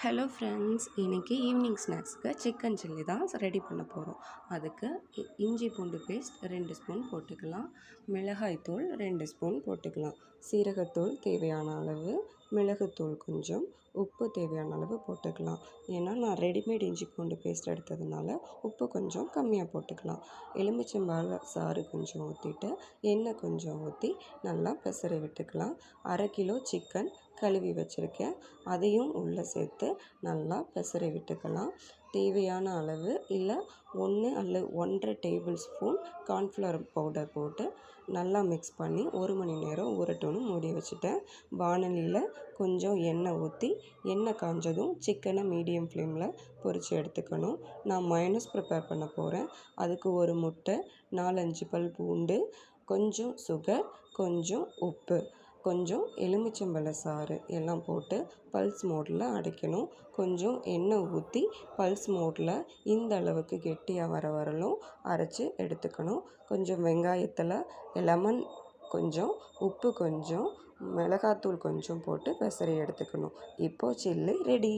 Hello friends, இன்றைக்கி evening ஸ்நாக்ஸுக்கு chicken chilli தான் ரெடி பண்ண போகிறோம். அதுக்கு இஞ்சி பூண்டு பேஸ்ட் 2 ஸ்பூன் போட்டுக்கலாம், மிளகாய்த்தூள் 2 ஸ்பூன் போட்டுக்கலாம், சீரகத்தூள் தேவையான அளவு, மிளகுத்தூள் கொஞ்சம், உப்பு தேவையான அளவு போட்டுக்கலாம். ஏன்னா நான் ரெடிமேட் இஞ்சி பூண்டு பேஸ்ட் எடுத்ததுனால உப்பு கொஞ்சம் கம்மியாக போட்டுக்கலாம். எலுமிச்சம்பழ சாறு கொஞ்சம் ஊற்றிட்டு எண்ணெய் கொஞ்சம் ஊற்றி நல்லா பெசரி விட்டுக்கலாம். 1/2 கிலோ சிக்கன் கழுவி வச்சுருக்கேன், அதையும் உள்ளே சேர்த்து நல்லா பெசரி விட்டுக்கலாம். தேவையான அளவு இல்லை 1 அல்லது 1.5 டேபிள் ஸ்பூன் கார்ன்ஃப்ளவர் பவுடர் போட்டு நல்லா மிக்ஸ் பண்ணி 1 மணி நேரம் ஊறட்டும்னு மூடி வச்சுட்டேன். வாணலியில் கொஞ்சம் எண்ணெய் ஊற்றி எண்ணெய் காஞ்சதும் சிக்கனை மீடியம் ஃப்ளேமில் பொரித்து எடுத்துக்கணும். நான் மயோனைஸ் ப்ரிப்பேர் பண்ண போகிறேன். அதுக்கு 1 முட்டை, 4-5 பல் பூண்டு, கொஞ்சம் சுகர், கொஞ்சம் உப்பு, கொஞ்சம் எலுமிச்சம்பழ சாறு எல்லாம் போட்டு பல்ஸ் மோடில் அடைக்கணும். கொஞ்சம் எண்ணெய் ஊற்றி பல்ஸ் மோடில் இந்த அளவுக்கு கெட்டியாக வரலும் அரைச்சி எடுத்துக்கணும். கொஞ்சம் வெங்காயத்தில் லெமன் கொஞ்சம், உப்பு கொஞ்சம், மிளகாத்தூள் கொஞ்சம் போட்டு பெசரி எடுத்துக்கணும். இப்போது சில்லி ரெடி.